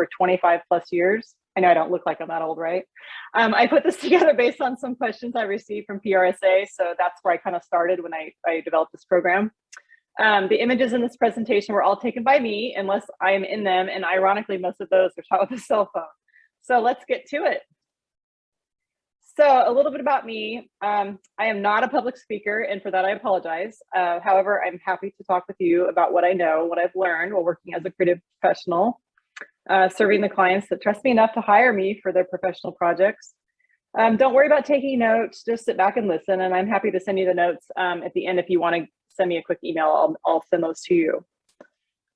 for 25 plus years. I know I don't look like I'm that old, right? I put this together based on some questions I received from PRSA. So that's where I kind of started when I developed this program. The images in this presentation were all taken by me, unless I am in them. And ironically, most of those are shot with a cell phone. So let's get to it. So a little bit about me. I am not a public speaker, and for that I apologize. However, I'm happy to talk with you about what I know, what I've learned while working as a creative professional, serving the clients that trust me enough to hire me for their professional projects. Don't worry about taking notes, just sit back and listen, and I'm happy to send you the notes at the end. If you want to send me a quick email, I'll send those to you.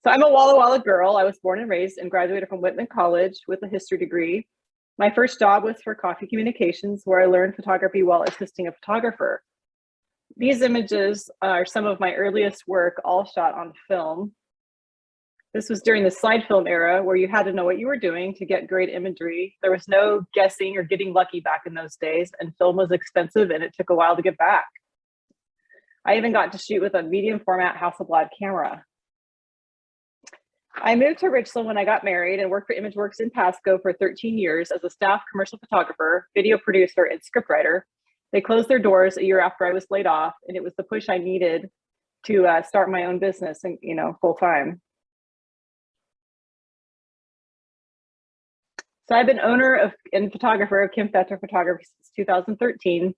So I'm a Walla Walla girl. I was born and raised and graduated from Whitman College with a history degree. My first job was for Coffee Communications, where I learned photography while assisting a photographer. These images are some of my earliest work, all shot on film. This was during the slide film era, where you had to know what you were doing to get great imagery. There was no guessing or getting lucky back in those days, and film was expensive and it took a while to get back. I even got to shoot with a medium format Hasselblad camera. I moved to Richland when I got married and worked for ImageWorks in Pasco for 13 years as a staff commercial photographer, video producer, and scriptwriter. They closed their doors a year after I was laid off, and it was the push I needed to start my own business and, full time. So I've been owner and photographer of Kim Fetter Photography since 2013.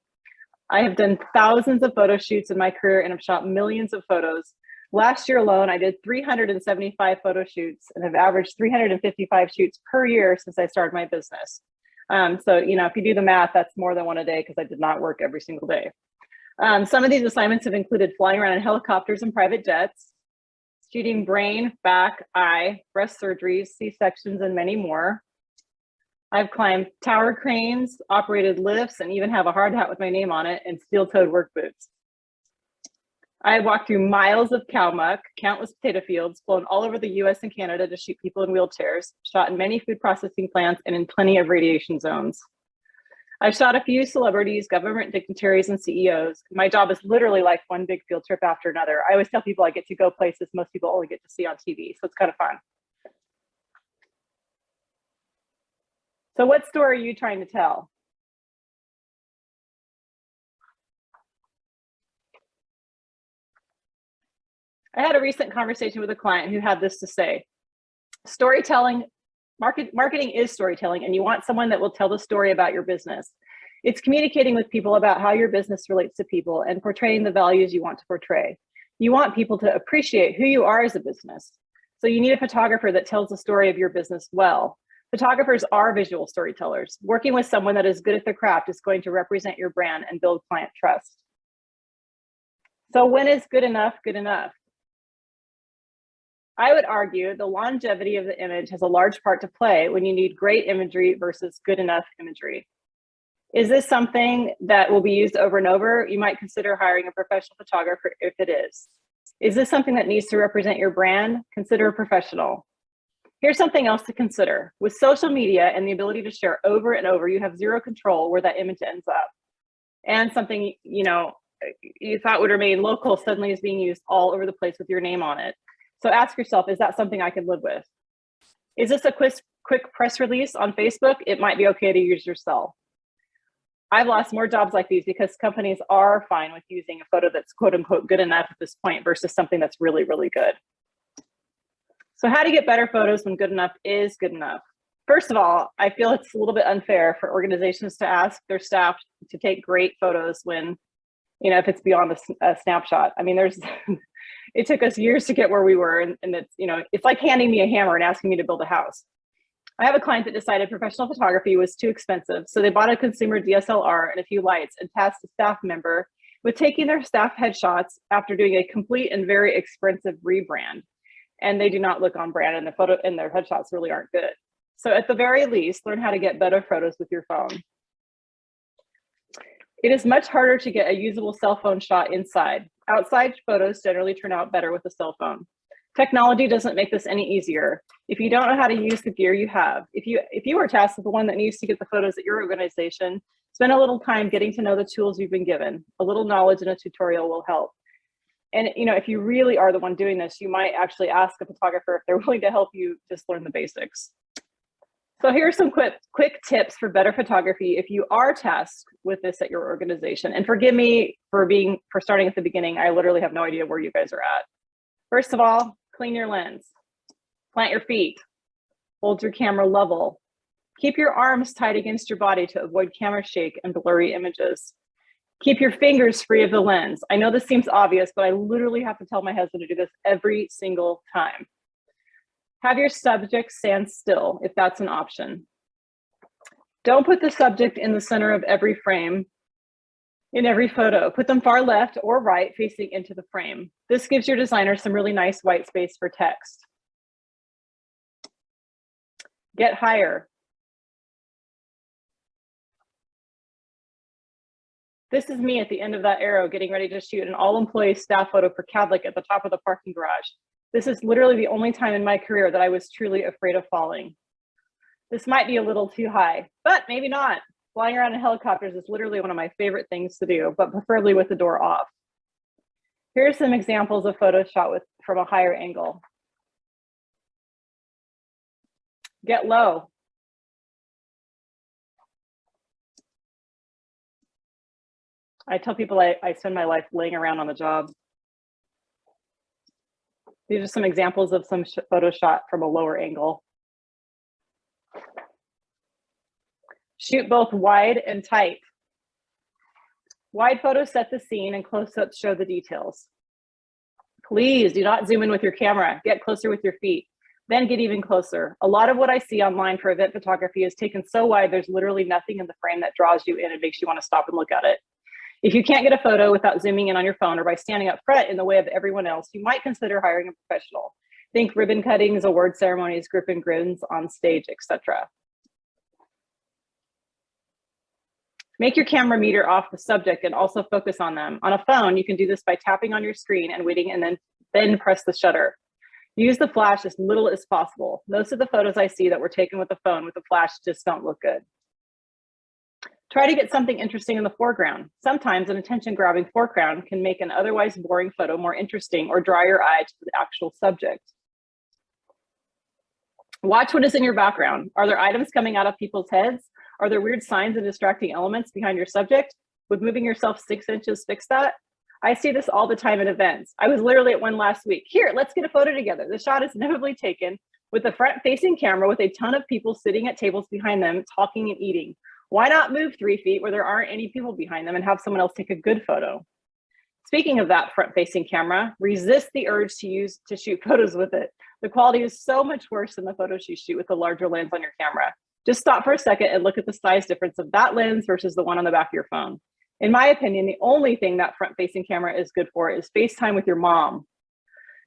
I have done thousands of photo shoots in my career and have shot millions of photos. Last year alone, I did 375 photo shoots and have averaged 355 shoots per year since I started my business. So, if you do the math, that's more than one a day because I did not work every single day. Some of these assignments have included flying around in helicopters and private jets, shooting brain, back, eye, breast surgeries, C-sections, and many more. I've climbed tower cranes, operated lifts, and even have a hard hat with my name on it and steel-toed work boots. I walked through miles of cow muck, countless potato fields, flown all over the US and Canada to shoot people in wheelchairs, shot in many food processing plants and in plenty of radiation zones. I've shot a few celebrities, government dignitaries, and CEOs. My job is literally like one big field trip after another. I always tell people I get to go places most people only get to see on TV, so it's kind of fun. So what story are you trying to tell? I had a recent conversation with a client who had this to say: storytelling, marketing is storytelling, and you want someone that will tell the story about your business. It's communicating with people about how your business relates to people and portraying the values you want to portray. You want people to appreciate who you are as a business. So you need a photographer that tells the story of your business well. Photographers are visual storytellers. Working with someone that is good at their craft is going to represent your brand and build client trust. So when is good enough good enough? I would argue the longevity of the image has a large part to play when you need great imagery versus good enough imagery. Is this something that will be used over and over? You might consider hiring a professional photographer if it is. Is this something that needs to represent your brand? Consider a professional. Here's something else to consider. With social media and the ability to share over and over, you have zero control where that image ends up. And something you thought would remain local suddenly is being used all over the place with your name on it. So ask yourself, is that something I could live with? Is this a quick press release on Facebook? It might be okay to use yourself. I've lost more jobs like these because companies are fine with using a photo that's quote unquote good enough at this point versus something that's really, really good. So how to get better photos when good enough is good enough? First of all, I feel it's a little bit unfair for organizations to ask their staff to take great photos when, if it's beyond a snapshot. I mean, it took us years to get where we were, and it's like handing me a hammer and asking me to build a house. I have a client that decided professional photography was too expensive, so they bought a consumer DSLR and a few lights and tasked a staff member with taking their staff headshots after doing a complete and very expensive rebrand. And they do not look on brand, and their headshots really aren't good. So at the very least, learn how to get better photos with your phone. It is much harder to get a usable cell phone shot inside. Outside photos generally turn out better with a cell phone. Technology doesn't make this any easier. If you don't know how to use the gear you have, if you are tasked with the one that needs to get the photos at your organization, spend a little time getting to know the tools you've been given. A little knowledge in a tutorial will help. And if you really are the one doing this, you might actually ask a photographer if they're willing to help you just learn the basics. So here are some quick tips for better photography if you are tasked with this at your organization. And forgive me for starting at the beginning. I literally have no idea where you guys are at. First of all, clean your lens, plant your feet, hold your camera level, keep your arms tight against your body to avoid camera shake and blurry images. Keep your fingers free of the lens. I know this seems obvious, but I literally have to tell my husband to do this every single time. Have your subject stand still if that's an option. Don't put the subject in the center of every frame in every photo. Put them far left or right facing into the frame. This gives your designer some really nice white space for text. Get higher. This is me at the end of that arrow getting ready to shoot an all-employee staff photo for Cadlick at the top of the parking garage. This is literally the only time in my career that I was truly afraid of falling. This might be a little too high, but maybe not. Flying around in helicopters is literally one of my favorite things to do, but preferably with the door off. Here are some examples of photos shot from a higher angle. Get low. I tell people I spend my life laying around on the job. These are some examples of some photos shot from a lower angle. Shoot both wide and tight. Wide photos set the scene and close-ups show the details. Please do not zoom in with your camera. Get closer with your feet, then get even closer. A lot of what I see online for event photography is taken so wide, there's literally nothing in the frame that draws you in and makes you want to stop and look at it. If you can't get a photo without zooming in on your phone or by standing up front in the way of everyone else, you might consider hiring a professional. Think ribbon cuttings, award ceremonies, group and grins on stage, etc. Make your camera meter off the subject and also focus on them. On a phone, you can do this by tapping on your screen and waiting and then press the shutter. Use the flash as little as possible. Most of the photos I see that were taken with the phone with the flash just don't look good. Try to get something interesting in the foreground. Sometimes an attention-grabbing foreground can make an otherwise boring photo more interesting or draw your eye to the actual subject. Watch what is in your background. Are there items coming out of people's heads? Are there weird signs and distracting elements behind your subject? Would moving yourself 6 inches fix that? I see this all the time at events. I was literally at one last week. Here, let's get a photo together. The shot is inevitably taken with a front-facing camera with a ton of people sitting at tables behind them, talking and eating. Why not move 3 feet where there aren't any people behind them and have someone else take a good photo? Speaking of that front-facing camera, resist the urge to shoot photos with it. The quality is so much worse than the photos you shoot with the larger lens on your camera. Just stop for a second and look at the size difference of that lens versus the one on the back of your phone. In my opinion, the only thing that front-facing camera is good for is FaceTime with your mom.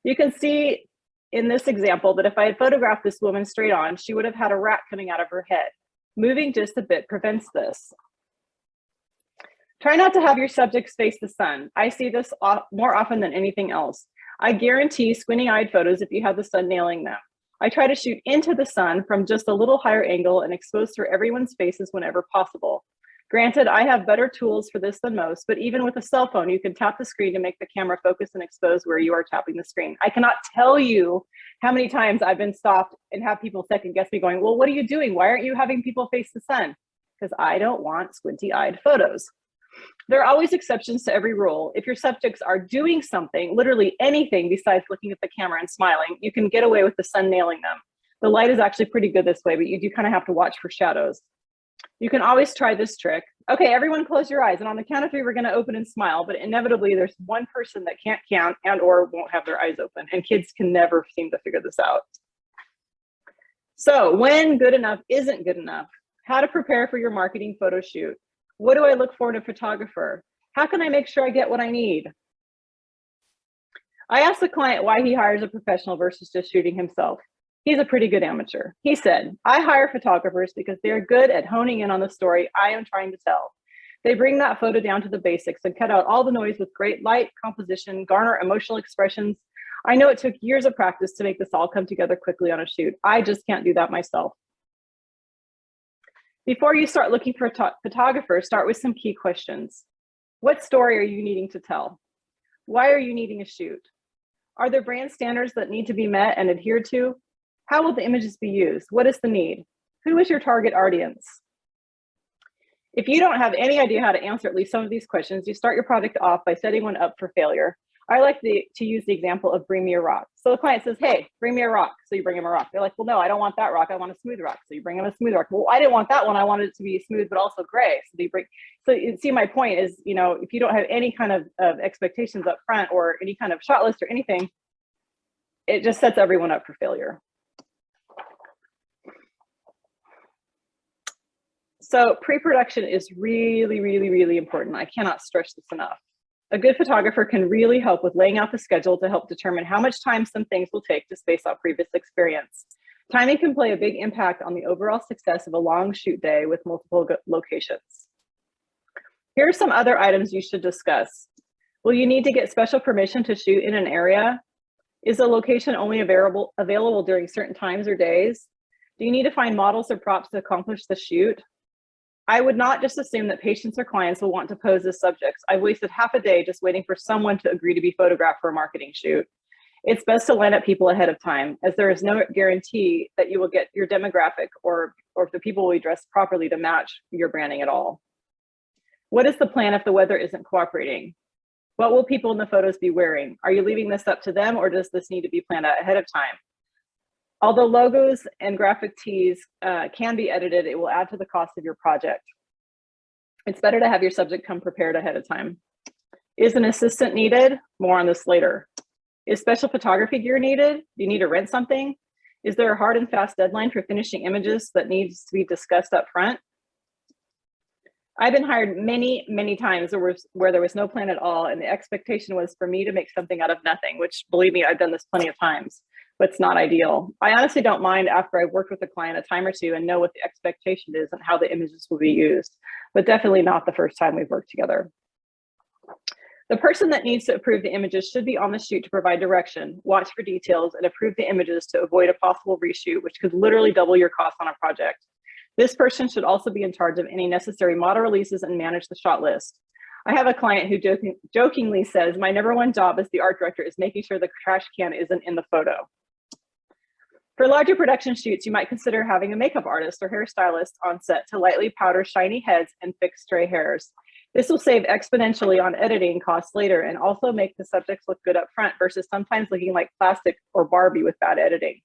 You can see in this example that if I had photographed this woman straight on, she would have had a rat coming out of her head. Moving just a bit prevents this. Try not to have your subjects face the sun. I see this more often than anything else. I guarantee squinty-eyed photos if you have the sun nailing them. I try to shoot into the sun from just a little higher angle and expose through everyone's faces whenever possible. Granted, I have better tools for this than most, but even with a cell phone, you can tap the screen to make the camera focus and expose where you are tapping the screen. I cannot tell you how many times I've been stopped and have people second guess me going, well, what are you doing? Why aren't you having people face the sun? Because I don't want squinty-eyed photos. There are always exceptions to every rule. If your subjects are doing something, literally anything besides looking at the camera and smiling, you can get away with the sun nailing them. The light is actually pretty good this way, but you do kind of have to watch for shadows. You can always try this trick. Okay, everyone close your eyes. And on the count of 3, we're gonna open and smile, but inevitably there's one person that can't count and or won't have their eyes open, and kids can never seem to figure this out. So when good enough isn't good enough, how to prepare for your marketing photo shoot. What do I look for in a photographer? How can I make sure I get what I need? I asked the client why he hires a professional versus just shooting himself. He's a pretty good amateur. He said, I hire photographers because they're good at honing in on the story I am trying to tell. They bring that photo down to the basics and cut out all the noise with great light, composition, garner emotional expressions. I know it took years of practice to make this all come together quickly on a shoot. I just can't do that myself. Before you start looking for a photographer, start with some key questions. What story are you needing to tell? Why are you needing a shoot? Are there brand standards that need to be met and adhered to? How will the images be used? What is the need? Who is your target audience? If you don't have any idea how to answer at least some of these questions, you start your project off by setting one up for failure. I like to use the example of bring me a rock. So the client says, hey, bring me a rock. So you bring him a rock. They're like, well, no, I don't want that rock. I want a smooth rock. So you bring him a smooth rock. Well, I didn't want that one. I wanted it to be smooth, but also gray. So you see, my point is, if you don't have any kind of expectations up front or any kind of shot list or anything, it just sets everyone up for failure. So pre-production is really, really, really important. I cannot stress this enough. A good photographer can really help with laying out the schedule to help determine how much time some things will take just based on previous experience. Timing can play a big impact on the overall success of a long shoot day with multiple locations. Here are some other items you should discuss. Will you need to get special permission to shoot in an area? Is the location only available during certain times or days? Do you need to find models or props to accomplish the shoot? I would not just assume that patients or clients will want to pose as subjects. I've wasted half a day just waiting for someone to agree to be photographed for a marketing shoot. It's best to line up people ahead of time, as there is no guarantee that you will get your demographic or if the people will be dressed properly to match your branding at all. What is the plan if the weather isn't cooperating? What will people in the photos be wearing? Are you leaving this up to them, or does this need to be planned out ahead of time? Although logos and graphic tees can be edited, it will add to the cost of your project. It's better to have your subject come prepared ahead of time. Is an assistant needed? More on this later. Is special photography gear needed? Do you need to rent something? Is there a hard and fast deadline for finishing images that needs to be discussed up front? I've been hired many, many times where there was no plan at all, and the expectation was for me to make something out of nothing, which, believe me, I've done this plenty of times, but it's not ideal. I honestly don't mind after I've worked with a client a time or two and know what the expectation is and how the images will be used, but definitely not the first time we've worked together. The person that needs to approve the images should be on the shoot to provide direction, watch for details, and approve the images to avoid a possible reshoot, which could literally double your cost on a project. This person should also be in charge of any necessary model releases and manage the shot list. I have a client who jokingly says, my #1 job as the art director is making sure the trash can isn't in the photo. For larger production shoots, you might consider having a makeup artist or hairstylist on set to lightly powder shiny heads and fix stray hairs. This will save exponentially on editing costs later and also make the subjects look good up front versus sometimes looking like plastic or Barbie with bad editing.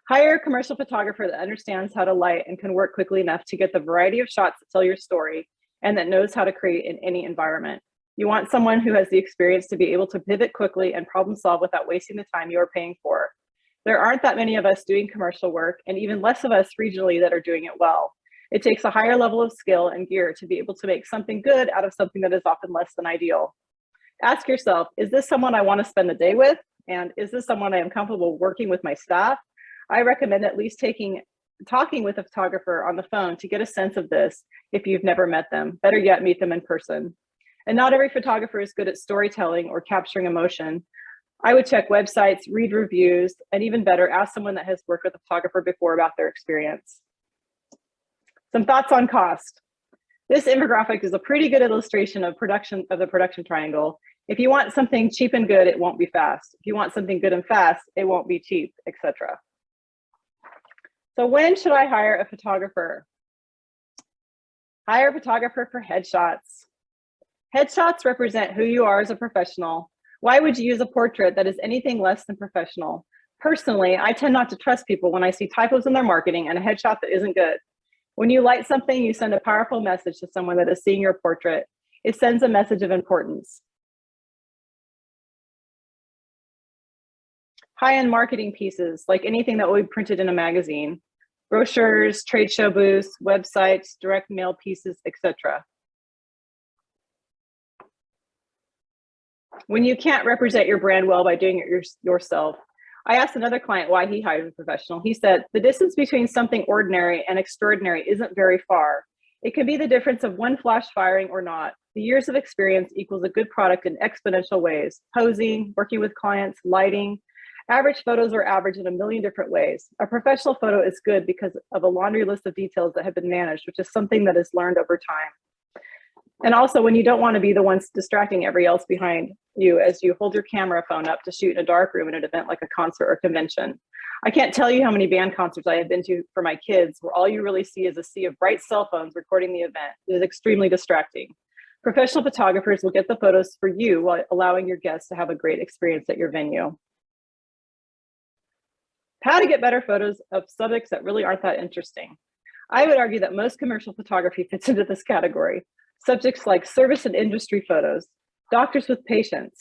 Hire a commercial photographer that understands how to light and can work quickly enough to get the variety of shots that tell your story and that knows how to create in any environment. You want someone who has the experience to be able to pivot quickly and problem solve without wasting the time you are paying for. There aren't that many of us doing commercial work, and even less of us regionally that are doing it well. It takes a higher level of skill and gear to be able to make something good out of something that is often less than ideal. Ask yourself, is this someone I want to spend the day with? And is this someone I am comfortable working with my staff? I recommend at least talking with a photographer on the phone to get a sense of this if you've never met them. Better yet, meet them in person. And not every photographer is good at storytelling or capturing emotion. I would check websites, read reviews, and even better, ask someone that has worked with a photographer before about their experience. Some thoughts on cost. This infographic is a pretty good illustration of the production triangle. If you want something cheap and good, it won't be fast. If you want something good and fast, it won't be cheap, etc. So when should I hire a photographer? Hire a photographer for headshots. Headshots represent who you are as a professional. Why would you use a portrait that is anything less than professional? Personally, I tend not to trust people when I see typos in their marketing and a headshot that isn't good. When you light something, you send a powerful message to someone that is seeing your portrait. It sends a message of importance. High-end marketing pieces, like anything that will be printed in a magazine, brochures, trade show booths, websites, direct mail pieces, etc. When you can't represent your brand well by doing it yourself, I asked another client why he hired a professional. He said, the distance between something ordinary and extraordinary isn't very far. It can be the difference of one flash firing or not. The years of experience equals a good product in exponential ways. Posing, working with clients, lighting. Average photos are average in a million different ways. A professional photo is good because of a laundry list of details that have been managed, which is something that is learned over time. And also when you don't want to be the ones distracting everybody else behind you as you hold your camera phone up to shoot in a dark room at an event like a concert or convention. I can't tell you how many band concerts I have been to for my kids where all you really see is a sea of bright cell phones recording the event. It is extremely distracting. Professional photographers will get the photos for you while allowing your guests to have a great experience at your venue. How to get better photos of subjects that really aren't that interesting. I would argue that most commercial photography fits into this category. Subjects like service and industry photos, doctors with patients,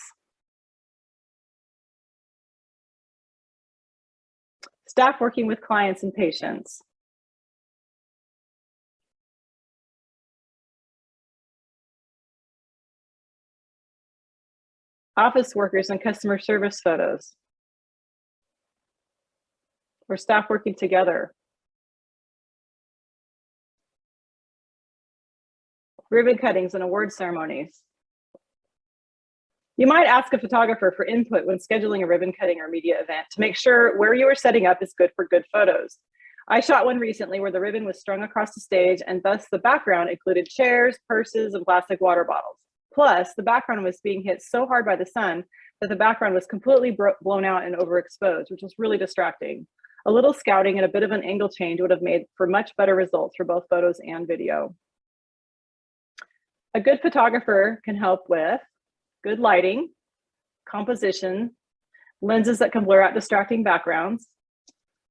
staff working with clients and patients, office workers and customer service photos, or staff working together, ribbon cuttings and award ceremonies. You might ask a photographer for input when scheduling a ribbon cutting or media event to make sure where you are setting up is good for good photos. I shot one recently where the ribbon was strung across the stage and thus the background included chairs, purses, and plastic water bottles. Plus, the background was being hit so hard by the sun that the background was completely blown out and overexposed, which was really distracting. A little scouting and a bit of an angle change would have made for much better results for both photos and video. A good photographer can help with good lighting, composition, lenses that can blur out distracting backgrounds.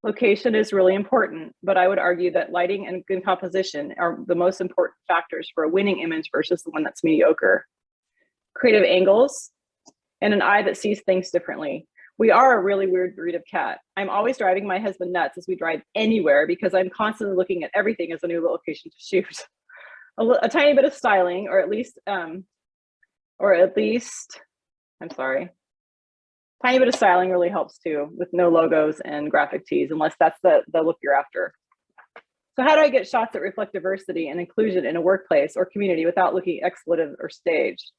Location is really important, but I would argue that lighting and good composition are the most important factors for a winning image versus the one that's mediocre. Creative angles and an eye that sees things differently. We are a really weird breed of cat. I'm always driving my husband nuts as we drive anywhere because I'm constantly looking at everything as a new location to shoot. A tiny bit of styling, or at least, tiny bit of styling really helps too, with no logos and graphic tees, unless that's the look you're after. So how do I get shots that reflect diversity and inclusion in a workplace or community without looking exploitive or staged?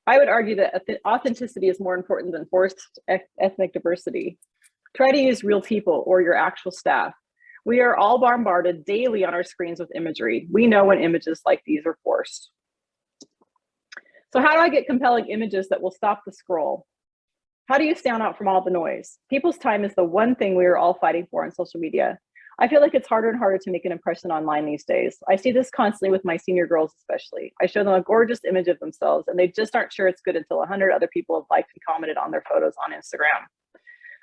I would argue that authenticity is more important than forced ethnic diversity. Try to use real people or your actual staff. We are all bombarded daily on our screens with imagery. We know when images like these are forced. So how do I get compelling images that will stop the scroll? How do you stand out from all the noise? People's time is the one thing we are all fighting for on social media. I feel like it's harder and harder to make an impression online these days. I see this constantly with my senior girls especially. I show them a gorgeous image of themselves and they just aren't sure it's good until 100 other people have liked and commented on their photos on Instagram.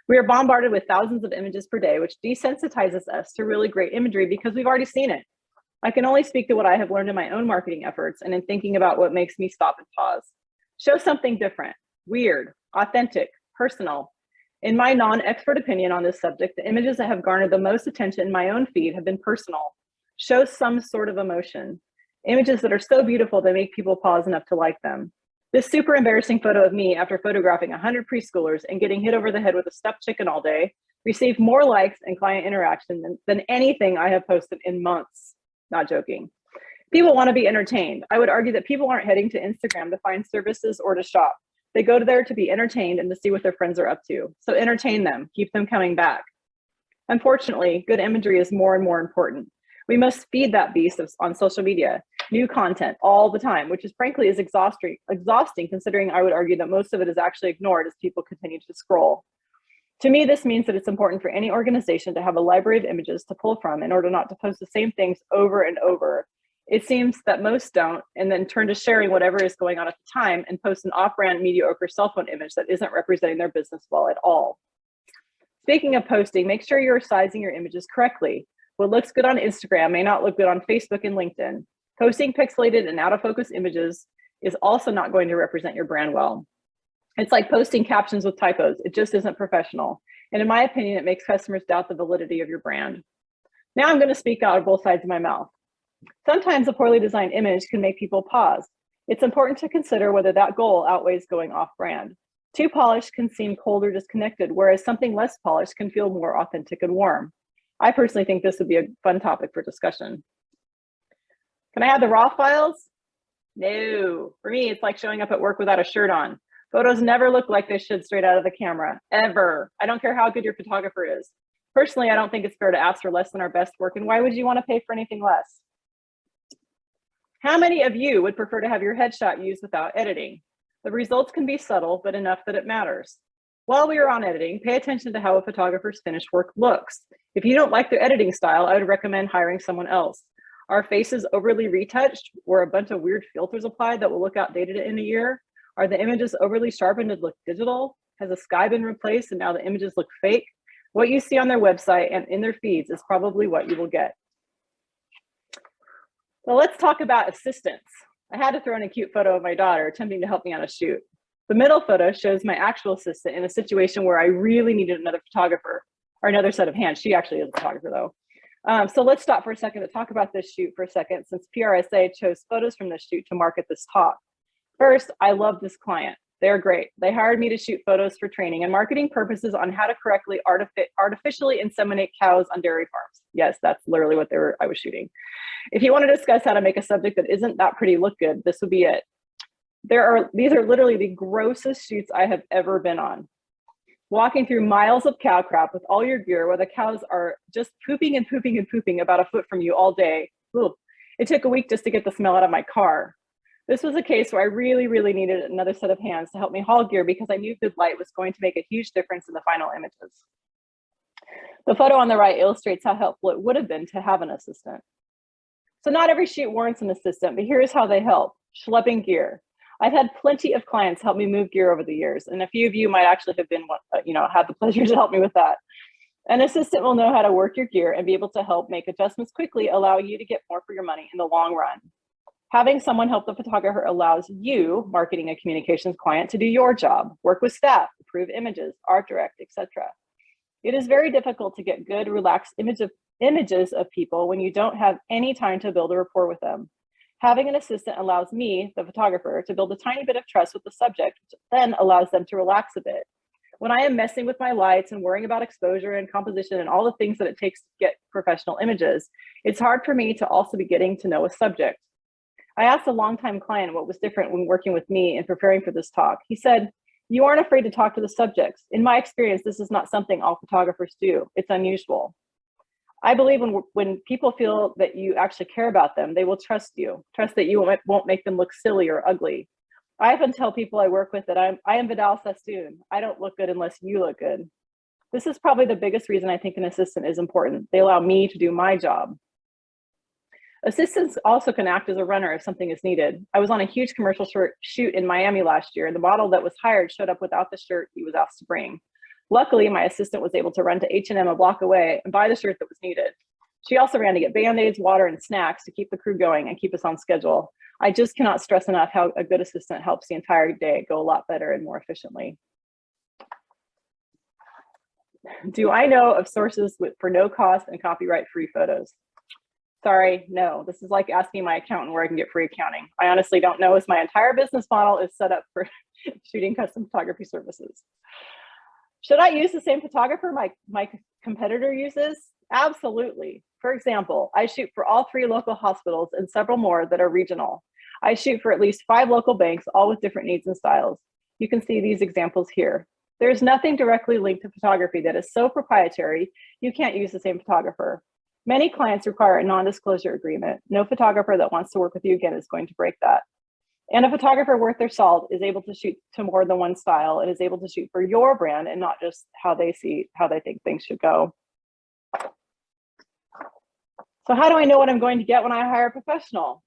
We are bombarded with thousands of images per day, which desensitizes us to really great imagery because we've already seen it. I can only speak to what I have learned in my own marketing efforts and in thinking about what makes me stop and pause. Show something different, weird, authentic, personal. In my non-expert opinion on this subject, the images that have garnered the most attention in my own feed have been personal. Show some sort of emotion. Images that are so beautiful they make people pause enough to like them. This super embarrassing photo of me after photographing 100 preschoolers and getting hit over the head with a stuffed chicken all day received more likes and client interaction than anything I have posted in months. Not joking. People want to be entertained. I would argue that people aren't heading to Instagram to find services or to shop. They go there to be entertained and to see what their friends are up to. So entertain them, keep them coming back. Unfortunately, good imagery is more and more important. We must feed that beast on social media, new content all the time, which is frankly is exhausting considering I would argue that most of it is actually ignored as people continue to scroll. To me, this means that it's important for any organization to have a library of images to pull from in order not to post the same things over and over. It seems that most don't, and then turn to sharing whatever is going on at the time and post an off-brand mediocre cell phone image that isn't representing their business well at all. Speaking of posting, make sure you're sizing your images correctly. What looks good on Instagram may not look good on Facebook and LinkedIn. Posting pixelated and out of focus images is also not going to represent your brand well. It's like posting captions with typos. It just isn't professional. And in my opinion, it makes customers doubt the validity of your brand. Now I'm going to speak out of both sides of my mouth. Sometimes a poorly designed image can make people pause. It's important to consider whether that goal outweighs going off brand. Too polished can seem cold or disconnected, whereas something less polished can feel more authentic and warm. I personally think this would be a fun topic for discussion. Can I have the raw files? No. For me, it's like showing up at work without a shirt on. Photos never look like they should straight out of the camera, ever. I don't care how good your photographer is. Personally, I don't think it's fair to ask for less than our best work, and why would you want to pay for anything less? How many of you would prefer to have your headshot used without editing? The results can be subtle, but enough that it matters. While we are on editing, pay attention to how a photographer's finished work looks. If you don't like their editing style, I would recommend hiring someone else. Are faces overly retouched or a bunch of weird filters applied that will look outdated in a year? Are the images overly sharpened to look digital? Has the sky been replaced and now the images look fake? What you see on their website and in their feeds is probably what you will get. Well, let's talk about assistants. I had to throw in a cute photo of my daughter attempting to help me on a shoot. The middle photo shows my actual assistant in a situation where I really needed another photographer or another set of hands. She actually is a photographer though. So let's stop for a second to talk about this shoot for a second, since PRSA chose photos from this shoot to market this talk. First, I love this client. They're great. They hired me to shoot photos for training and marketing purposes on how to correctly artificially inseminate cows on dairy farms. Yes, that's literally what I was shooting. If you want to discuss how to make a subject that isn't that pretty look good, this would be it. These are literally the grossest shoots I have ever been on. Walking through miles of cow crap with all your gear where the cows are just pooping and pooping and pooping about a foot from you all day. Ooh, it took a week just to get the smell out of my car. This was a case where I really, really needed another set of hands to help me haul gear because I knew good light was going to make a huge difference in the final images. The photo on the right illustrates how helpful it would have been to have an assistant. So not every shoot warrants an assistant, but here's how they help. Schlepping gear. I've had plenty of clients help me move gear over the years, and a few of you might actually have been, had the pleasure to help me with that. An assistant will know how to work your gear and be able to help make adjustments quickly, allow you to get more for your money in the long run. Having someone help the photographer allows you, marketing and communications client, to do your job, work with staff, approve images, art direct, etc. It is very difficult to get good, relaxed images of people when you don't have any time to build a rapport with them. Having an assistant allows me, the photographer, to build a tiny bit of trust with the subject, which then allows them to relax a bit. When I am messing with my lights and worrying about exposure and composition and all the things that it takes to get professional images, it's hard for me to also be getting to know a subject. I asked a longtime client what was different when working with me and preparing for this talk. He said, "You aren't afraid to talk to the subjects. In my experience, this is not something all photographers do. It's unusual." I believe when people feel that you actually care about them, they will trust you, trust that you won't make them look silly or ugly. I often tell people I work with that I am Vidal Sassoon. I don't look good unless you look good. This is probably the biggest reason I think an assistant is important. They allow me to do my job. Assistants also can act as a runner if something is needed. I was on a huge commercial shoot in Miami last year, and the model that was hired showed up without the shirt he was asked to bring. Luckily, my assistant was able to run to H&M a block away and buy the shirt that was needed. She also ran to get Band-Aids, water, and snacks to keep the crew going and keep us on schedule. I just cannot stress enough how a good assistant helps the entire day go a lot better and more efficiently. Do I know of sources for no cost and copyright-free photos? Sorry, no. This is like asking my accountant where I can get free accounting. I honestly don't know, as my entire business model is set up for shooting custom photography services. Should I use the same photographer my competitor uses? Absolutely. For example, I shoot for all 3 local hospitals and several more that are regional. I shoot for at least 5 local banks, all with different needs and styles. You can see these examples here. There's nothing directly linked to photography that is so proprietary, you can't use the same photographer. Many clients require a non-disclosure agreement. No photographer that wants to work with you again is going to break that. And a photographer worth their salt is able to shoot to more than one style and is able to shoot for your brand and not just how they think things should go. So how do I know what I'm going to get when I hire a professional?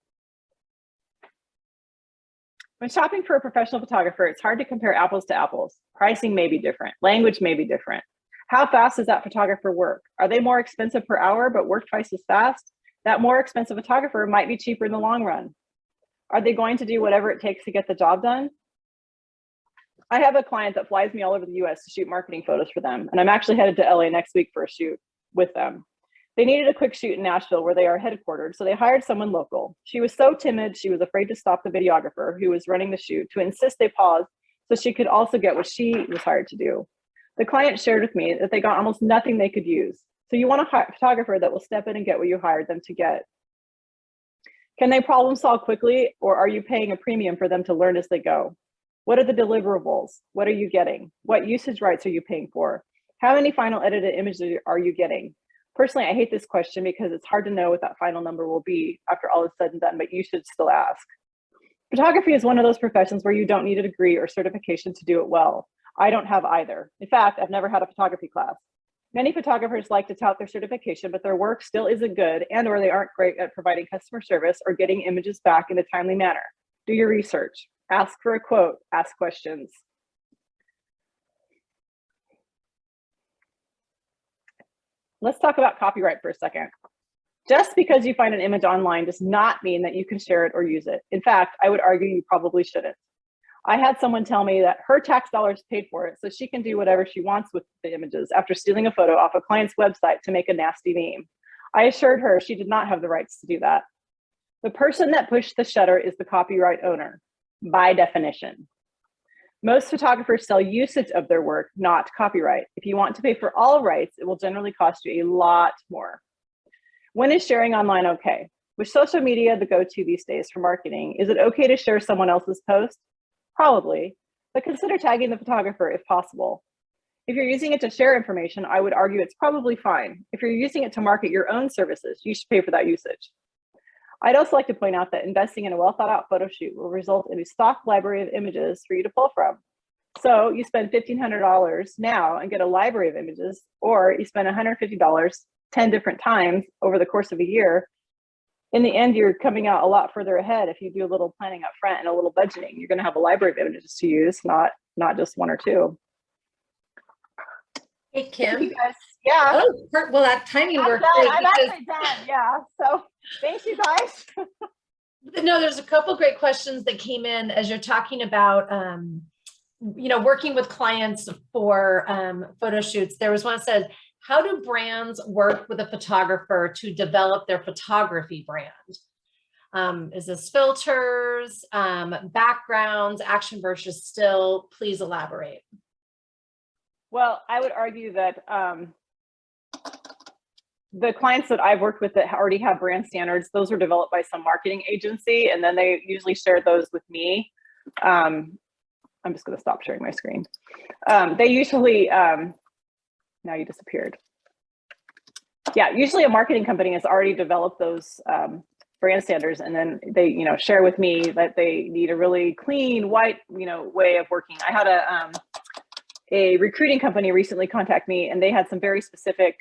When shopping for a professional photographer, it's hard to compare apples to apples. Pricing may be different, language may be different. How fast does that photographer work? Are they more expensive per hour but work twice as fast? That more expensive photographer might be cheaper in the long run. Are they going to do whatever it takes to get the job done? I have a client that flies me all over the US to shoot marketing photos for them, and I'm actually headed to LA next week for a shoot with them. They needed a quick shoot in Nashville where they are headquartered, so they hired someone local. She was so timid, she was afraid to stop the videographer who was running the shoot to insist they pause so she could also get what she was hired to do. The client shared with me that they got almost nothing they could use. So you want a photographer that will step in and get what you hired them to get. Can they problem solve quickly, or are you paying a premium for them to learn as they go? What are the deliverables? What are you getting? What usage rights are you paying for? How many final edited images are you getting? Personally, I hate this question because it's hard to know what that final number will be after all is said and done, but you should still ask. Photography is one of those professions where you don't need a degree or certification to do it well. I don't have either. In fact, I've never had a photography class. Many photographers like to tout their certification, but their work still isn't good and or they aren't great at providing customer service or getting images back in a timely manner. Do your research. Ask for a quote. Ask questions. Let's talk about copyright for a second. Just because you find an image online does not mean that you can share it or use it. In fact, I would argue you probably shouldn't. I had someone tell me that her tax dollars paid for it, so she can do whatever she wants with the images after stealing a photo off a client's website to make a nasty meme. I assured her she did not have the rights to do that. The person that pushed the shutter is the copyright owner, by definition. Most photographers sell usage of their work, not copyright. If you want to pay for all rights, it will generally cost you a lot more. When is sharing online okay? With social media the go-to these days for marketing, is it okay to share someone else's post? Probably, but consider tagging the photographer if possible. If you're using it to share information, I would argue it's probably fine. If you're using it to market your own services, you should pay for that usage. I'd also like to point out that investing in a well thought out photo shoot will result in a stock library of images for you to pull from. So you spend $1,500 now and get a library of images, or you spend $150 10 different times over the course of a year. In the end, you're coming out a lot further ahead if you do a little planning up front and a little budgeting. You're going to have a library of images to use, not just one or two. Hey, Kim. Thank you guys. Yeah. Oh, well, that timing worked great. I'm actually done. Yeah. So thanks, you guys. No, there's a couple great questions that came in as you're talking about, working with clients for photo shoots. There was one that said, how do brands work with a photographer to develop their photography brand? Is this filters, backgrounds, action versus still? Please elaborate. Well, I would argue that the clients that I've worked with that already have brand standards, those are developed by some marketing agency, and then they usually share those with me. I'm just going to stop sharing my screen. They usually, now you disappeared. Yeah, usually a marketing company has already developed those brand standards, and then they, share with me that they need a really clean, white, way of working. I had a recruiting company recently contact me, and they had some very specific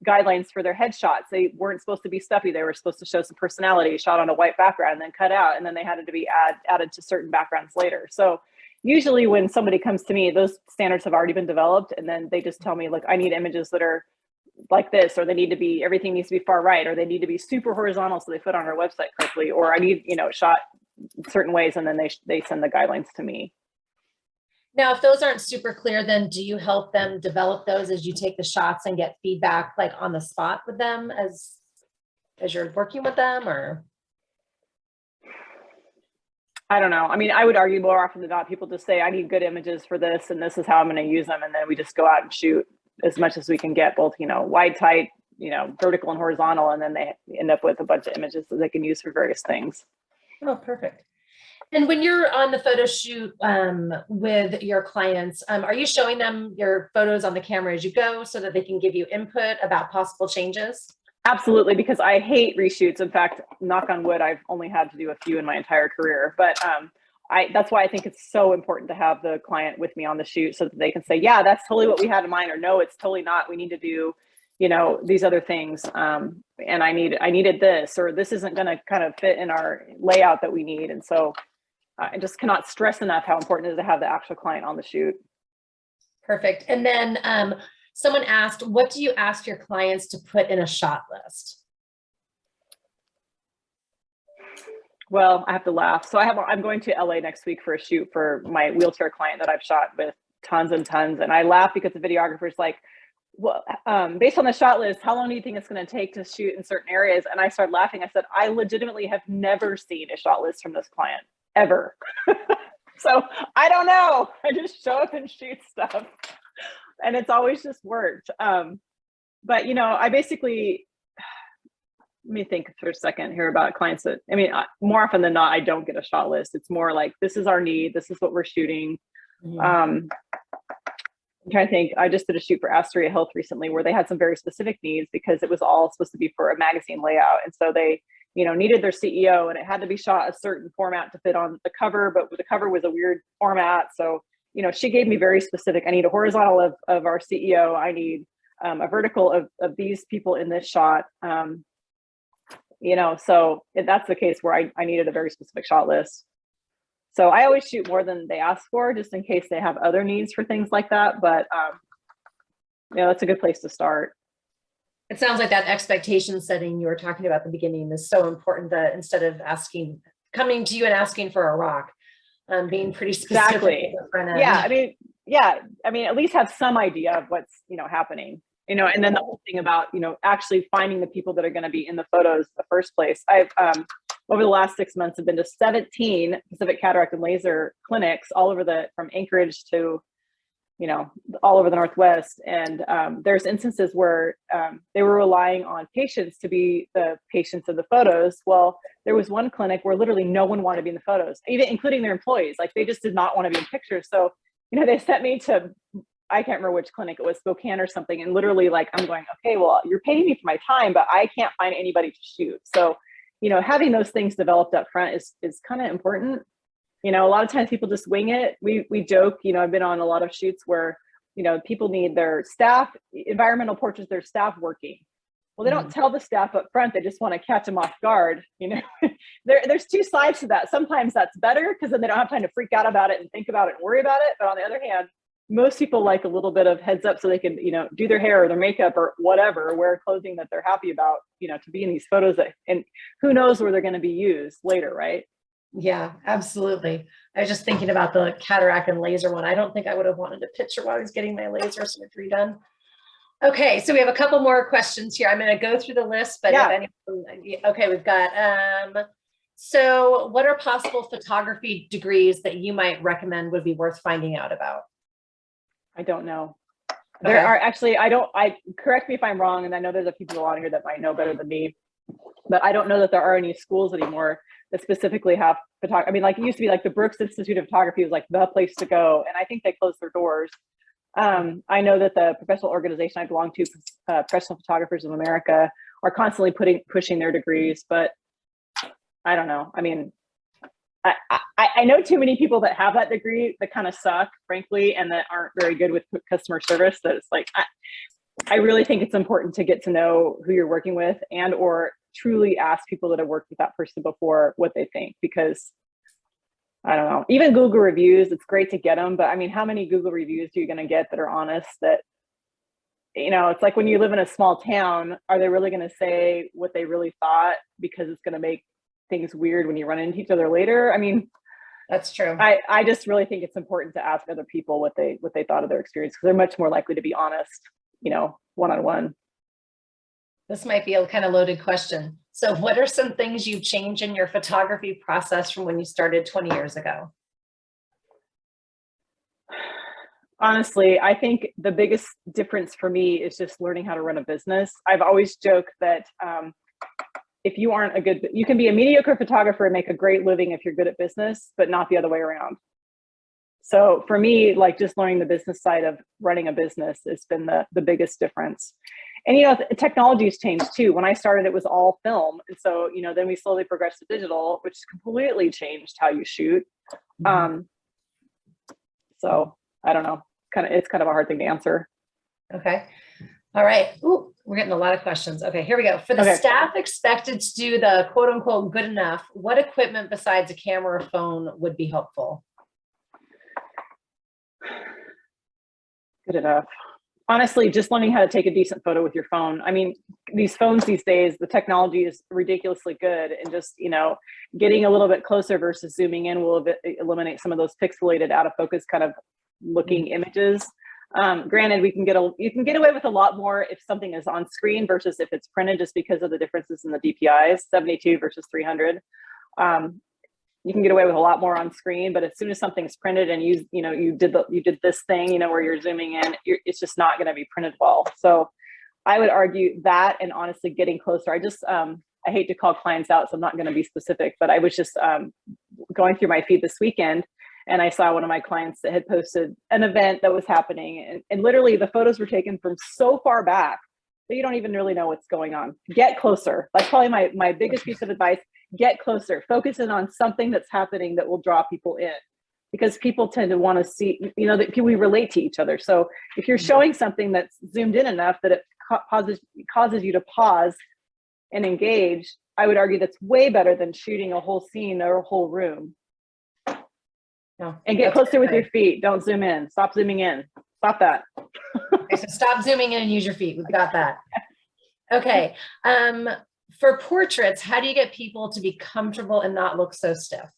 guidelines for their headshots. They weren't supposed to be stuffy. They were supposed to show some personality, shot on a white background, and then cut out, and then they had to be added to certain backgrounds later. So usually when somebody comes to me, those standards have already been developed, and then they just tell me, look, I need images that are like this, or they need to be, everything needs to be far right, or they need to be super horizontal so they fit on our website correctly, or I need, shot certain ways, and then they send the guidelines to me. Now, if those aren't super clear, then do you help them develop those as you take the shots and get feedback like on the spot with them as you're working with them, or? I don't know. I mean, I would argue more often than not, people just say, I need good images for this, and this is how I'm going to use them. And then we just go out and shoot as much as we can get, both, wide, tight, vertical and horizontal. And then they end up with a bunch of images that they can use for various things. Oh, perfect. And when you're on the photo shoot with your clients, are you showing them your photos on the camera as you go so that they can give you input about possible changes? Absolutely, because I hate reshoots. In fact, knock on wood, I've only had to do a few in my entire career. But that's why I think it's so important to have the client with me on the shoot so that they can say, yeah, that's totally what we had in mind, or no, it's totally not. We need to do, these other things. And I needed this, or this isn't going to kind of fit in our layout that we need. And so I just cannot stress enough how important it is to have the actual client on the shoot. Perfect. And then someone asked, what do you ask your clients to put in a shot list? Well, I have to laugh. So I'm going to LA next week for a shoot for my wheelchair client that I've shot with tons and tons. And I laugh because the videographer's like, well, based on the shot list, how long do you think it's going to take to shoot in certain areas? And I started laughing. I said, I legitimately have never seen a shot list from this client, ever. So I don't know. I just show up and shoot stuff. And it's always just worked. But, I basically, let me think for a second here about clients that, more often than not, I don't get a shot list. It's more like, this is our need. This is what we're shooting. I'm trying to think. I just did a shoot for Astoria Health recently where they had some very specific needs because it was all supposed to be for a magazine layout. And so they, needed their CEO, and it had to be shot a certain format to fit on the cover, but the cover was a weird format. So, she gave me very specific, I need a horizontal of our CEO. I need a vertical of these people in this shot. So if that's the case where I needed a very specific shot list. So I always shoot more than they ask for, just in case they have other needs for things like that. But that's a good place to start. It sounds like that expectation setting you were talking about at the beginning is so important, that instead of coming to you and asking for a rock, being pretty specific. Exactly. I mean, at least have some idea of what's, happening, and then the whole thing about, actually finding the people that are going to be in the photos in the first place. I've, over the last 6 months, have been to 17 Pacific Cataract and Laser clinics all over from Anchorage to, all over the Northwest. And there's instances where they were relying on patients to be the patients of the photos. Well, there was one clinic where literally no one wanted to be in the photos, even including their employees. Like, they just did not want to be in pictures. So, they sent me to, I can't remember which clinic it was, Spokane or something. And literally, like, I'm going, okay, well, you're paying me for my time, but I can't find anybody to shoot. So, having those things developed up front is kind of important. A lot of times people just wing it. We joke, I've been on a lot of shoots where, people need their staff, environmental portraits, their staff working. Well, they don't tell the staff up front. They just want to catch them off guard. There's two sides to that. Sometimes that's better because then they don't have time to freak out about it and think about it and worry about it. But on the other hand, most people like a little bit of heads up so they can, do their hair or their makeup or whatever, wear clothing that they're happy about, to be in these photos and who knows where they're going to be used later, right? Yeah, absolutely. I was just thinking about the cataract and laser one. I don't think I would have wanted a picture while I was getting my laser surgery done. Okay, so we have a couple more questions here. I'm going to go through the list, but okay, we've got, so what are possible photography degrees that you might recommend would be worth finding out about? I don't know. Okay. There are actually, correct me if I'm wrong, and I know there's a few people on here that might know better than me, but I don't know that there are any schools anymore that specifically have photography. I mean, like, it used to be like the Brooks Institute of Photography was like the place to go, and I think they closed their doors. I know that the professional organization I belong to, Professional Photographers of America, are constantly pushing their degrees, but I don't know. I mean, I know too many people that have that degree that kind of suck, frankly, and that aren't very good with customer service. That it's like, I really think it's important to get to know who you're working with and or truly ask people that have worked with that person before what they think, because I don't know, even Google reviews, it's great to get them, but I mean, how many Google reviews are you going to get that are honest? That, it's like when you live in a small town, are they really going to say what they really thought, because it's going to make things weird when you run into each other later? I mean, that's true. I just really think it's important to ask other people what they thought of their experience, because they're much more likely to be honest, one-on-one. This might be a kind of loaded question. So what are some things you've changed in your photography process from when you started 20 years ago? Honestly, I think the biggest difference for me is just learning how to run a business. I've always joked that if you aren't you can be a mediocre photographer and make a great living if you're good at business, but not the other way around. So for me, like, just learning the business side of running a business has been the biggest difference. And, technology has changed too. When I started, it was all film. And so, then we slowly progressed to digital, which completely changed how you shoot. So I don't know, it's kind of a hard thing to answer. Okay. All right. Ooh, we're getting a lot of questions. Okay, here we go. For the staff expected to do the quote unquote good enough, what equipment besides a camera or phone would be helpful? Good enough. Honestly, just learning how to take a decent photo with your phone. I mean, these phones these days, the technology is ridiculously good, and just, getting a little bit closer versus zooming in will eliminate some of those pixelated, out of focus kind of looking images. Granted, you can get away with a lot more if something is on screen versus if it's printed, just because of the differences in the DPIs, 72 versus 300. You can get away with a lot more on screen, but as soon as something's printed and you did this thing, where you're zooming in, it's just not going to be printed well. So I would argue that, and honestly, getting closer. I hate to call clients out, so I'm not going to be specific, but I was just going through my feed this weekend, and I saw one of my clients that had posted an event that was happening, and literally the photos were taken from so far back that you don't even really know what's going on. Get closer. That's probably my biggest piece of advice. Get closer. Focus in on something that's happening that will draw people in. because people tend to want to see, you know, that we relate to each other. So if you're showing something that's zoomed in enough that it causes you to pause and engage, I would argue that's way better than shooting a whole scene or a whole room. No, and get closer with your feet. Don't zoom in. Stop zooming in. Stop that. Okay, so stop zooming in and use your feet. We've got that. Okay. For portraits, how do you get people to be comfortable and not look so stiff?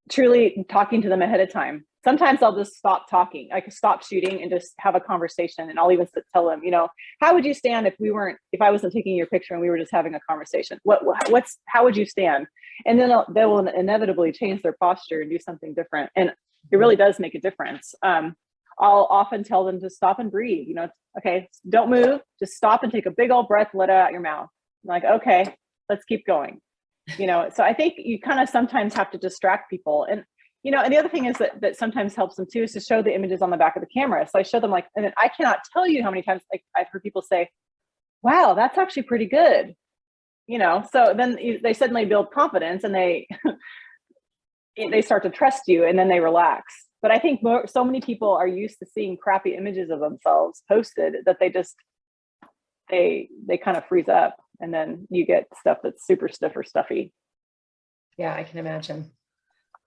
Truly talking to them ahead of time. Sometimes I'll just stop talking. I can stop shooting and just have a conversation. And I'll even tell them, you know, how would you stand if I wasn't taking your picture and we were just having a conversation? How would you stand? And then they will inevitably change their posture and do something different. And it really does make a difference. I'll often tell them to stop and breathe. You know, okay, don't move. Just stop and take a big old breath, let it out your mouth. I'm like, okay, let's keep going. You know, so I think you kind of sometimes have to distract people. And you know, and the other thing is that sometimes helps them too is to show the images on the back of the camera. So I show them like, and I cannot tell you how many times like I've heard people say, wow, that's actually pretty good. You know, so then they suddenly build confidence and they start to trust you and then they relax. But I think so many people are used to seeing crappy images of themselves posted that they kind of freeze up, and then you get stuff that's super stiff or stuffy. Yeah, I can imagine.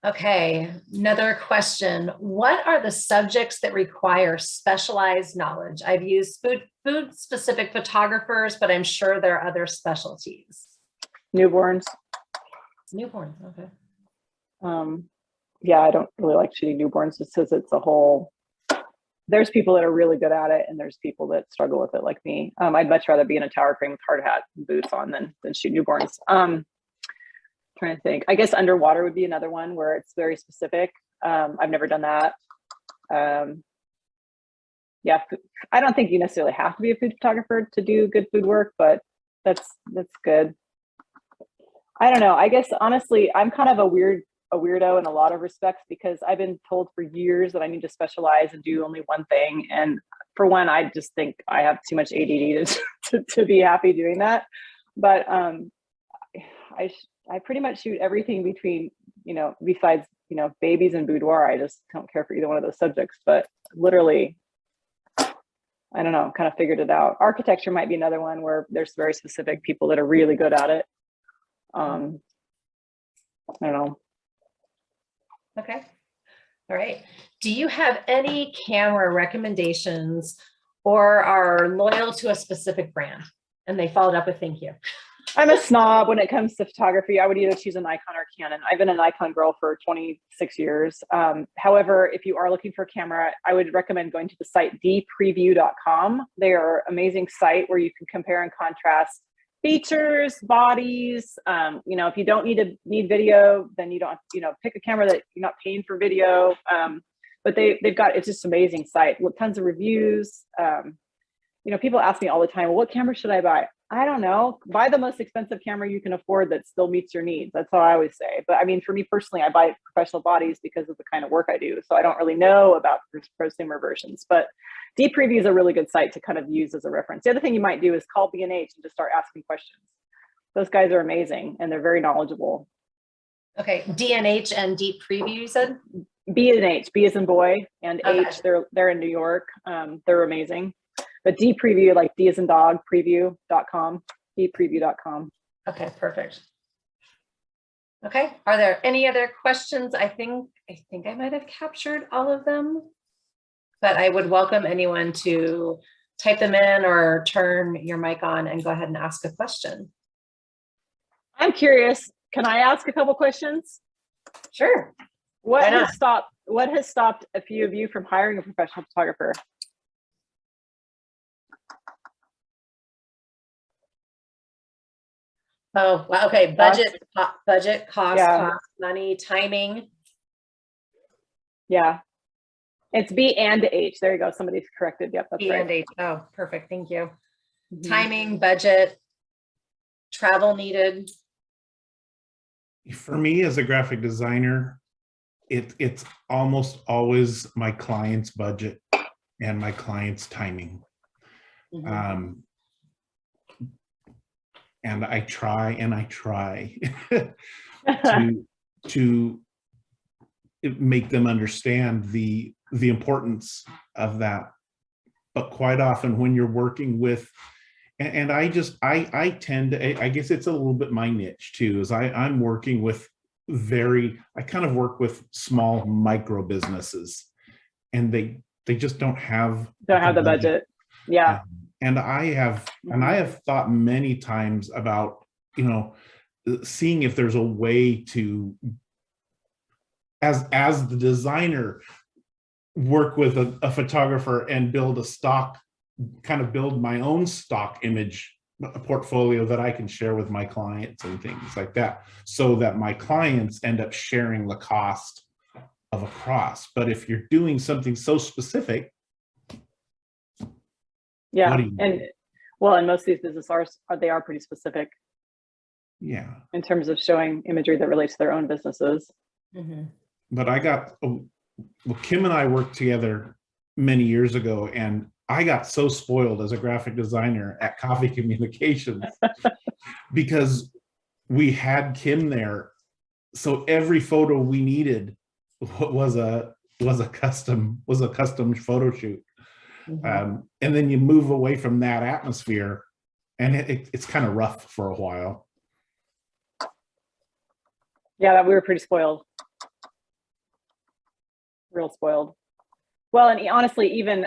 Okay, another question. What are the subjects that require specialized knowledge? I've used food specific photographers, but I'm sure there are other specialties. Newborns. Newborns, okay. Yeah, I don't really like shooting newborns just because there's people that are really good at it and there's people that struggle with it like me. I'd much rather be in a tower crane with hard hat and boots on than shoot newborns. Trying to think. I guess underwater would be another one where it's very specific. I've never done that. Yeah, I don't think you necessarily have to be a food photographer to do good food work, but that's good. I don't know. I guess honestly, I'm kind of a weirdo in a lot of respects because I've been told for years that I need to specialize and do only one thing. And for one, I just think I have too much ADD to be happy doing that. But I pretty much shoot everything between, you know, besides, you know, babies and boudoir. I just don't care for either one of those subjects, but literally, I don't know, kind of figured it out. Architecture might be another one where there's very specific people that are really good at it. I don't know. Okay. All right. Do you have any camera recommendations or are loyal to a specific brand? And they followed up with thank you. I'm a snob when it comes to photography. I would either choose a Nikon or Canon. I've been a Nikon girl for 26 years. However, if you are looking for a camera, I would recommend going to the site dpreview.com. They are an amazing site where you can compare and contrast features, bodies. You know, if you don't need video, then you don't, you know, pick a camera that you're not paying for video. But they've got, it's just an amazing site with tons of reviews. You know, people ask me all the time, well, what camera should I buy? I don't know. Buy the most expensive camera you can afford that still meets your needs. That's how I always say. But I mean, for me personally, I buy professional bodies because of the kind of work I do. So I don't really know about prosumer versions. But dpreview is a really good site to kind of use as a reference. The other thing you might do is call B&H and just start asking questions. Those guys are amazing and they're very knowledgeable. Okay, D&H and Deep Preview, you said? B&H, B as in boy, and Okay. H, they're in New York. They're amazing. But dpreview, like D as in dog, preview.com, dpreview.com. Okay, perfect. Okay, are there any other questions? I think I might have captured all of them, but I would welcome anyone to type them in or turn your mic on and go ahead and ask a question. I'm curious, can I ask a couple questions? Sure. What has stopped a few of you from hiring a professional photographer? Oh, wow. Okay. Budget, cost, Yeah. cost, money, timing. Yeah. It's B and H. There you go. Somebody's corrected. Yep, that's B right. and H. Oh, perfect. Thank you. Mhm. Timing, budget, travel needed. For me as a graphic designer, it's almost always my client's budget and my client's timing. Mhm. And I try to make them understand the importance of that. But quite often when you're working with, and I tend to, I guess it's a little bit my niche too, is I'm working with I kind of work with small micro businesses, and they just don't have the budget. Yeah. And I have thought many times about, you know, seeing if there's a way to, as the designer, work with a photographer and build a stock, kind of build my own stock image portfolio that I can share with my clients and things like that, so that my clients end up sharing the cost of a cross. But if you're doing something so specific, yeah, and most of these businesses are pretty specific. Yeah, in terms of showing imagery that relates to their own businesses. Mm-hmm. But Kim and I worked together many years ago, and I got so spoiled as a graphic designer at Coffee Communications because we had Kim there. So every photo we needed was a custom photo shoot. Mm-hmm. And then you move away from that atmosphere, and it's kind of rough for a while. Yeah, we were pretty spoiled. Real spoiled. Well, and honestly, even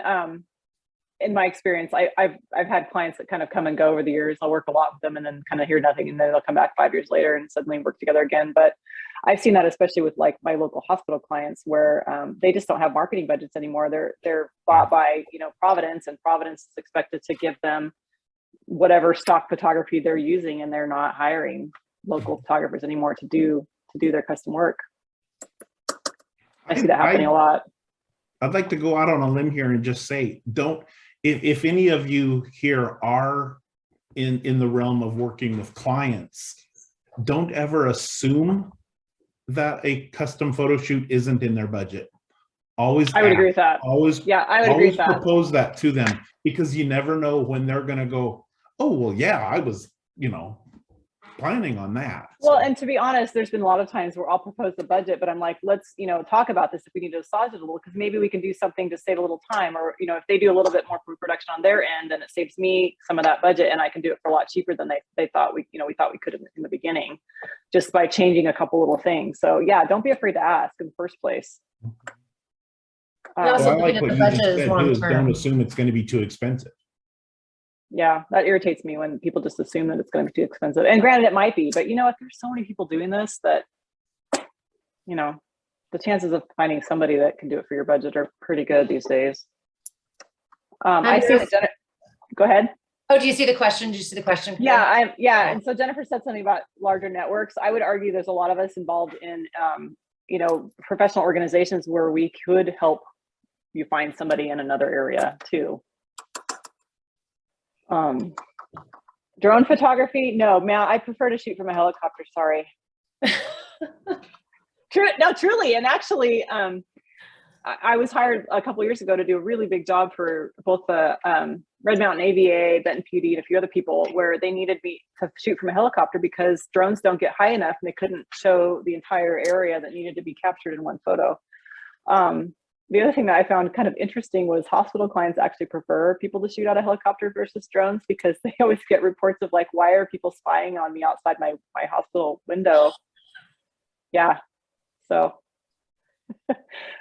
in my experience, I've had clients that kind of come and go over the years. I'll work a lot with them and then kind of hear nothing, and then they'll come back 5 years later and suddenly work together again. But I've seen that especially with like my local hospital clients, where they just don't have marketing budgets anymore. They're bought by, you know, Providence, and Providence is expected to give them whatever stock photography they're using, and they're not hiring local photographers anymore to do their custom work. I see that happening a lot. I'd like to go out on a limb here and just say, if any of you here are in the realm of working with clients, don't ever assume that a custom photo shoot isn't in their budget. Always, I would agree with that. Always, yeah, I would agree with that. Propose that to them, because you never know when they're going to go, oh, well, yeah, I was, you know, planning on that. Well, and to be honest, there's been a lot of times where I'll propose the budget, but I'm like, let's, you know, talk about this if we need to massage it a little, because maybe we can do something to save a little time, or, you know, if they do a little bit more pre-production on their end, then it saves me some of that budget, and I can do it for a lot cheaper than they thought we thought we could in the beginning, just by changing a couple little things. So yeah, don't be afraid to ask in the first place. Also, I like what you just said too, don't assume it's going to be too expensive. Yeah, that irritates me when people just assume that it's going to be too expensive. And granted, it might be, but you know what? There's so many people doing this that, you know, the chances of finding somebody that can do it for your budget are pretty good these days. I see that. Go ahead. Oh, do you see the question? Did you see the question? Yeah. And so Jennifer said something about larger networks. I would argue there's a lot of us involved in, you know, professional organizations where we could help you find somebody in another area too. Drone photography, no, man, I prefer to shoot from a helicopter. Sorry. Truly. And actually, I was hired a couple years ago to do a really big job for both the Red Mountain AVA, Benton PD, and a few other people, where they needed me to shoot from a helicopter because drones don't get high enough and they couldn't show the entire area that needed to be captured in one photo. The other thing that I found kind of interesting was hospital clients actually prefer people to shoot out a helicopter versus drones, because they always get reports of like, why are people spying on me outside my hospital window? Yeah. So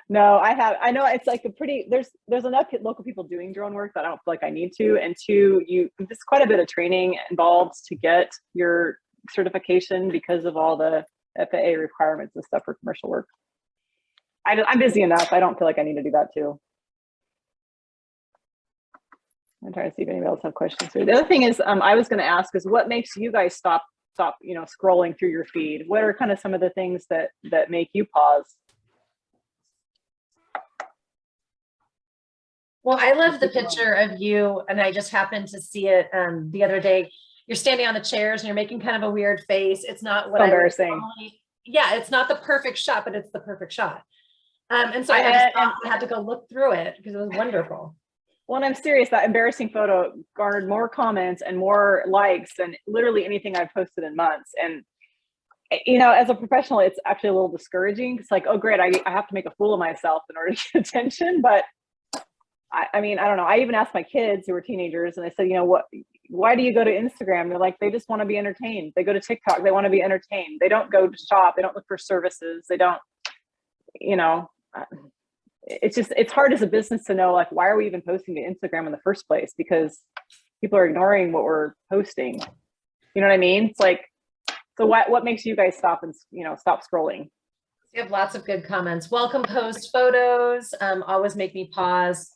no, I know it's like there's enough local people doing drone work that I don't feel like I need to. And two, there's quite a bit of training involved to get your certification because of all the FAA requirements and stuff for commercial work. I'm busy enough. I don't feel like I need to do that too. I'm trying to see if anybody else have questions here. The other thing is, I was going to ask is, what makes you guys stop, you know, scrolling through your feed? What are kind of some of the things that make you pause? Well, I love the picture of you, and I just happened to see it the other day. You're standing on the chairs and you're making kind of a weird face. It's not what embarrassing. Yeah, it's not the perfect shot, but it's the perfect shot. And so I had to go look through it because it was wonderful. Well, and I'm serious, that embarrassing photo garnered more comments and more likes than literally anything I've posted in months. And you know, as a professional, it's actually a little discouraging. It's like, oh, great, I have to make a fool of myself in order to get attention. But I mean, I don't know. I even asked my kids who were teenagers, and I said, you know, why do you go to Instagram? They're like, they just want to be entertained. They go to TikTok, they want to be entertained. They don't go to shop. They don't look for services. They don't, you know, it's just, it's hard as a business to know, like, why are we even posting to Instagram in the first place? Because people are ignoring what we're posting. You know what I mean? It's like, so what makes you guys stop and, you know, stop scrolling? You have lots of good comments. Welcome post photos, always make me pause.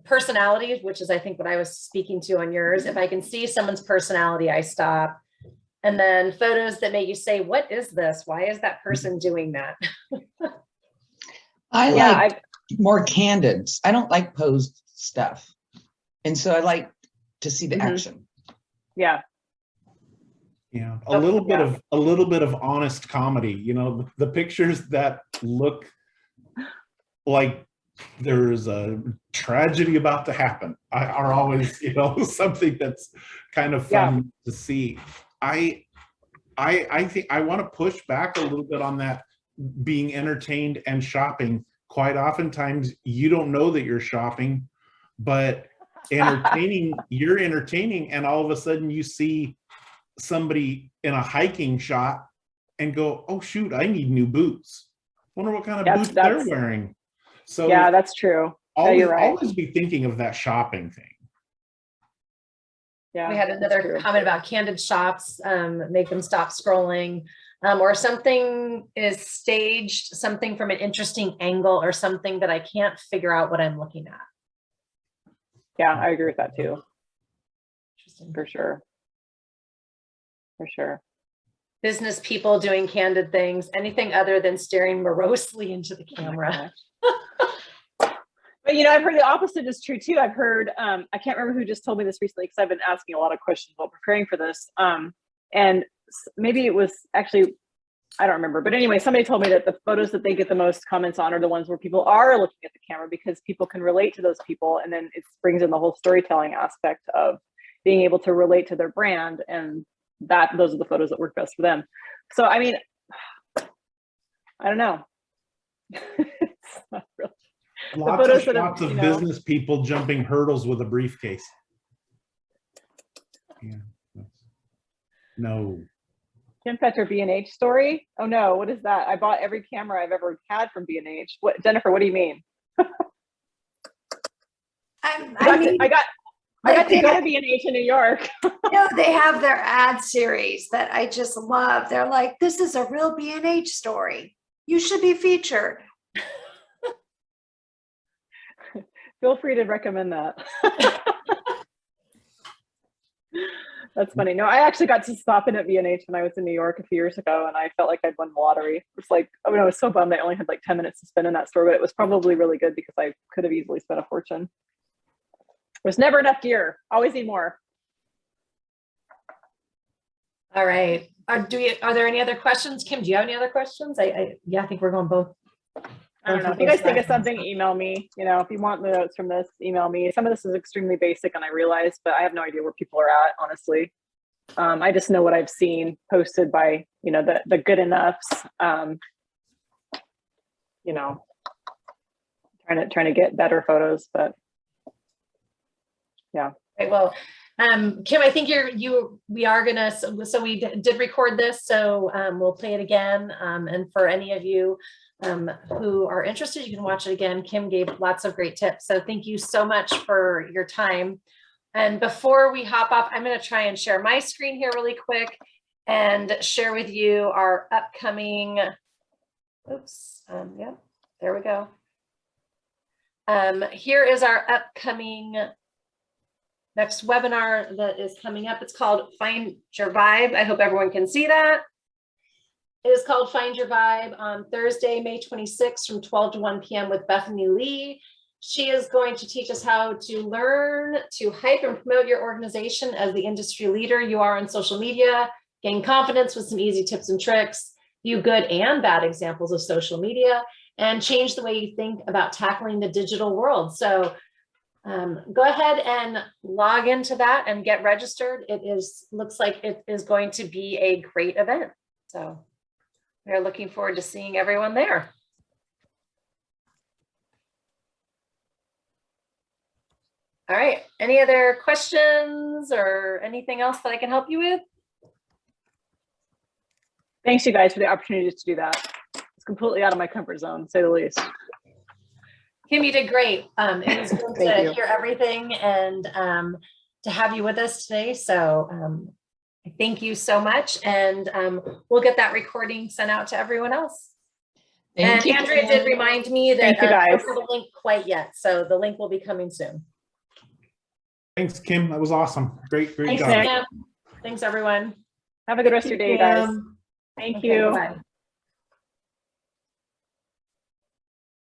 Personality, which is I think what I was speaking to on yours. If I can see someone's personality, I stop. And then photos that make you say, what is this? Why is that person doing that? I like more candid. I don't like posed stuff. And so I like to see the action. Yeah. Yeah, a little bit of honest comedy, you know, the pictures that look like there's a tragedy about to happen are always, you know, something that's kind of fun to see. I think I want to push back a little bit on that being entertained and shopping. Quite oftentimes you don't know that you're shopping, but you're entertaining, and all of a sudden you see somebody in a hiking shot and go, oh shoot, I need new boots. Wonder what kind of boots they're wearing. So yeah, that's true. Always, you're right. Always be thinking of that shopping thing. Yeah, we had another comment about candid shops, make them stop scrolling, or something is staged, something from an interesting angle, or something that I can't figure out what I'm looking at. Yeah, I agree with that too. Interesting. For sure. For sure. Business people doing candid things, anything other than staring morosely into the camera. But, you know, I've heard the opposite is true too. I've heard, I can't remember who just told me this recently, because I've been asking a lot of questions while preparing for this. And maybe it was actually, I don't remember, but anyway, somebody told me that the photos that they get the most comments on are the ones where people are looking at the camera, because people can relate to those people. And then it brings in the whole storytelling aspect of being able to relate to their brand, and those are the photos that work best for them. So, I mean, I don't know. It's not really. Lots of business people jumping hurdles with a briefcase. Yeah. No. Kim Petcher B&H story? Oh no, what is that? I bought every camera I've ever had from B&H. What, Jennifer, what do you mean? I got to go to B&H in New York. No, they have their ad series that I just love. They're like, this is a real B&H story. You should be featured. Feel free to recommend that. That's funny. No, I actually got to stop in at B&H when I was in New York a few years ago, and I felt like I'd won the lottery. It's like, I mean, I was so bummed I only had like 10 minutes to spend in that store, but it was probably really good because I could have easily spent a fortune. There's never enough gear. Always need more. All right. Are there any other questions? Kim, do you have any other questions? Yeah, I think we're going both. I don't know. If you guys think of something, email me. You know, if you want the notes from this, email me. Some of this is extremely basic, and I realize, but I have no idea where people are at, honestly. I just know what I've seen posted by, you know, the good enoughs. You know, trying to get better photos, but yeah. Okay, well, Kim, I think we are gonna, so we did record this, so we'll play it again. And for any of you who are interested, you can watch it again. Kim gave lots of great tips. So thank you so much for your time. And before we hop off, I'm gonna try and share my screen here really quick and share with you our upcoming, yeah, there we go. Here is our upcoming next webinar that is coming up. It's called Find Your Vibe. I hope everyone can see that. It is called Find Your Vibe on Thursday, May 26th from 12 to 1 p.m. with Bethany Lee. She is going to teach us how to learn to hype and promote your organization as the industry leader you are on social media, gain confidence with some easy tips and tricks, view good and bad examples of social media, and change the way you think about tackling the digital world. So go ahead and log into that and get registered. Looks like it is going to be a great event. So we're looking forward to seeing everyone there. All right, any other questions or anything else that I can help you with? Thanks, you guys, for the opportunity to do that. It's completely out of my comfort zone, to say the least. Kim, you did great. It was good Thank to you. hear everything and to have you with us today. So thank you so much. And we'll get that recording sent out to everyone else. Thank And you, Andrea Kim. did remind me that Thank you, I don't guys. have a link quite yet. So the link will be coming soon. Thanks, Kim. That was awesome. Great Thanks, job. Nick. Kim. Thanks, everyone. Have a good rest of your day, guys. Thank Okay, you. bye.